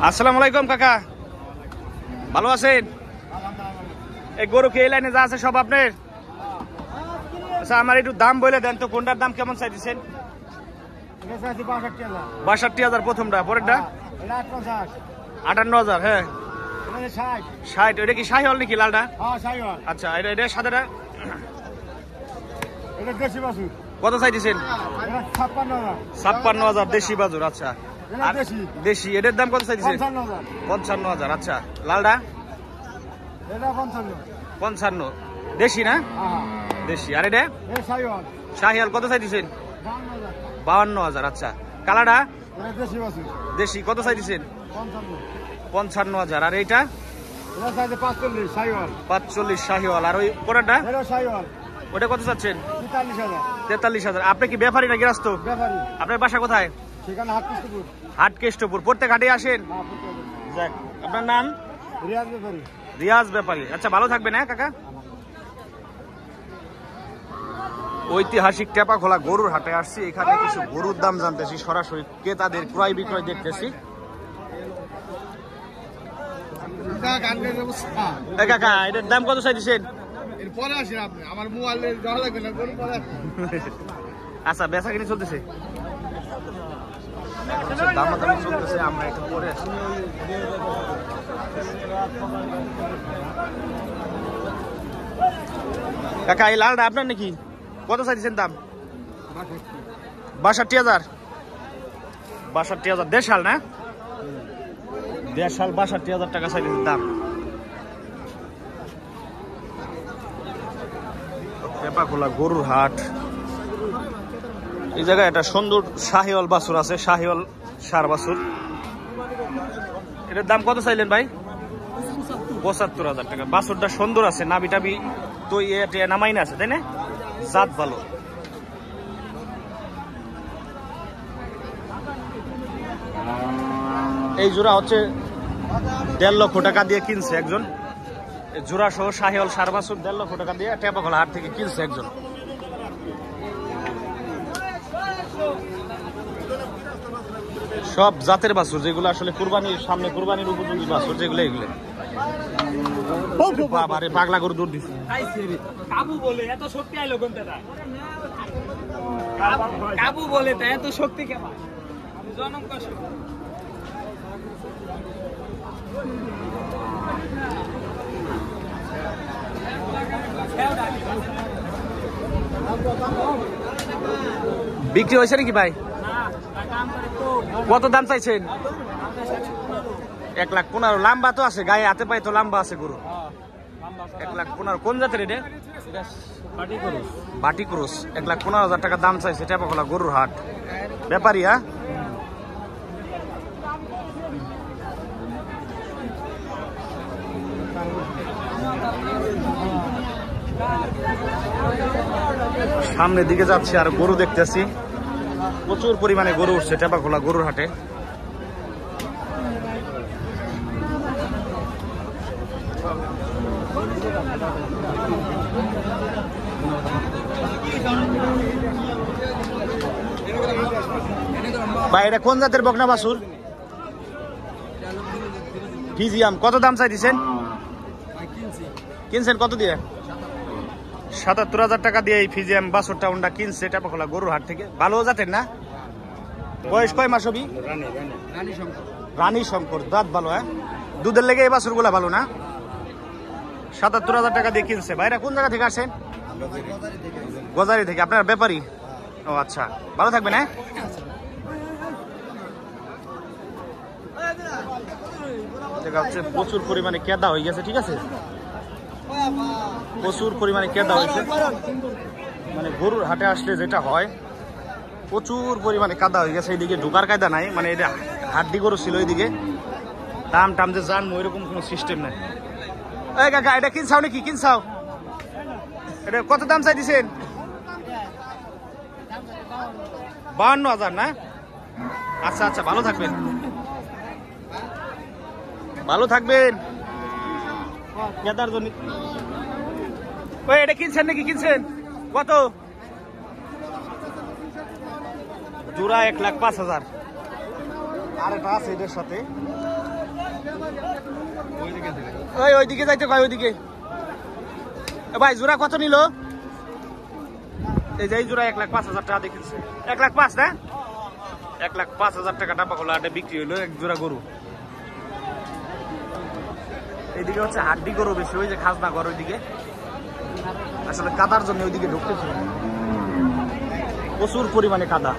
আসসালামু আলাইকুম কাকা, ভালো আছেন? এই গরু কি এই লাইনে যা আছে সব আপনার? আচ্ছা, আমার একটু দাম বলে দেন তো, কোনটার দাম কেমন চাইছেন? 62,000 প্রথমটা, পরেরটা 58,000। হ্যাঁ 60। ওইটা কি শাহিওয়াল নাকি লালটা? আচ্ছা, এটা সাদাটা কত চাইছেন? 56,000 দেশি বাজুর। আচ্ছা, দেশি এটার দাম কত চাইছেন? 55,000। আচ্ছা, লালটা 55 দেশি না? দেশি। আর এটা শাহিওয়াল কত চাইছেন? 52,000। আচ্ছা, কালাটা দেশি কত চাইছেন? 55,000। আর এইটা 45 শাহিওয়াল। আর ওই পরেরটা ওটা কত চাচ্ছেন? 43,000। আপনি কি ব্যাপারী না গৃহস্থ? আপনার বাসা কোথায়? হাট কেষ্টপুর। প্রত্যেক হাটে আসেন? যাক, আপনার নাম? রিয়াজ ব্যাপারী। আচ্ছা, ভালো থাকবেন। হ্যাঁ কাকা। ঐতিহাসিক টেপাখোলা গরুর হাটে আসছি। এখানে কিছু গরুর দাম জানতেছি, সরাসরি ক্রেতাদের ক্রয় বিক্রয় দেখতেছি। কাকা, এটার দাম কত চাইছেন? আচ্ছা, বেচা কিনে চলতেছে? দামাদামি চলতেছে, আমরা একটু পরে আসি। কাকা, এই লালটা আপনার নাকি? কত চাইছেন দাম? 62,000। 62,000 দেড় সাল না? দেড় সাল 62,000 টাকা চাইছেন দাম। টেপাখোলা গরুর হাট। এই জায়গায় একটা সুন্দর শাহিওয়াল বাছুর আছে, শাহিওয়াল সার বাছুর। এটার দাম কত চাইলেন ভাই? 75,000 টাকা। বাছুরটা সুন্দর আছে, নাবি টাবি তো নামাই না আছে, তাই না? জাত ভালো। এই জোড়া হচ্ছে 1.5 লক্ষ টাকা দিয়ে কিনছে একজন। জোড়া সহ শাহিওয়াল সার বাছুর 1.5 লক্ষ টাকা দিয়ে টেপাখোলা হাট থেকে কিনছে একজন। সব জাতের বাছুর, যেগুলো আসলে কুরবানির সামনে, কুরবানির উপযোগী বাছুর যেগুলো, এগুলো। বাবারে, পাগলা গরু দূর দিচ্ছে। কাবু বলে এত শক্তি আইলো কোন দাদা? কাবু বলে তা এত শক্তি কেমন? জনম কষ্ট। বিক্রি হয়েছে নাকি ভাই? কত দাম চাইছেন? 1,15,000। লাম্বা তো আছে, গায়ে হাতে পায়ে তো লাম্বা আছে গরু। 1,15,000। কোন জাতের এটা? বাটি ক্রস। 1,15,000 টাকা দাম চাইছে টেপাখোলা গরুর হাট। ব্যাপারী? হ্যাঁ, সামনের দিকে যাচ্ছি আর গরু দেখতেছি। প্রচুর পরিমাণে গরু উঠছে টেপাখোলা গরুর হাটে। ভাই, এটা কোন জাতের বকনা বাছুর? ফিজিয়াম। কত দাম চাইছেন? কিনছেন কত দিয়ে? 77,000 টাকা দিয়ে এই ফিজিয়াম বাছুরটা ওনটা কিনছে টেপাখোলা গরুর হাট থেকে। ভালো জাতের না? বয়স কয় মাস হবি? রানী শঙ্কর। দাঁত ভালো? হ্যাঁ, দুধের লেগে এই বাছুর গুলা ভালো না? 77,000 টাকা দিয়ে কিনছে। ভাইরা কোন জায়গা থেকে আসেন? গজারি থেকে। আপনার ব্যাপারী? ও আচ্ছা, ভালো থাকবেন। হ্যাঁ, প্রচুর পরিমাণে কেদা হয়ে গেছে। ঠিক আছে, প্রচুর পরিমাণে কেদা হয়েছে। মানে গরুর হাটে আসলে যেটা হয়, প্রচুর পরিমাণে কাদা হয়ে গেছে। এইদিকে ঢোকার কায়দা নাই, মানে এটা হাড্ডি গরু ছিল। এইদিকে দাম টাম যে জানবো ওইরকম কোনো সিস্টেম নাই। এই কাকা, এটা কিনছাও নাকি? কিনছাও? এটা কত দাম চাইছেন? 52,000 না? আচ্ছা আচ্ছা, ভালো থাকবেন, ভালো থাকবেন। কেদার জন্য। ওই এটা কিনছেন নাকি? কিনছেন কত? জোড়া 1,05,000। আর একটা আছে এটার সাথে ওইদিকে যাইতে কয় ওইদিকে ভাই জোড়া কত নিল এই যে এই জোড়া 1,05,000 টাকা দেখেছে 1,05,000 না 1,05,000 টাকা টাকা হলো এটা বিক্রি হইলো এক জোড়া গরু এইদিকে হচ্ছে হাড্ডি গরু বেশি ওই যে খাজনা ঘর ওইদিকে আসলে কাদার জন্য ওইদিকে ঢুকতেছে প্রচুর পরিমাণে কাদা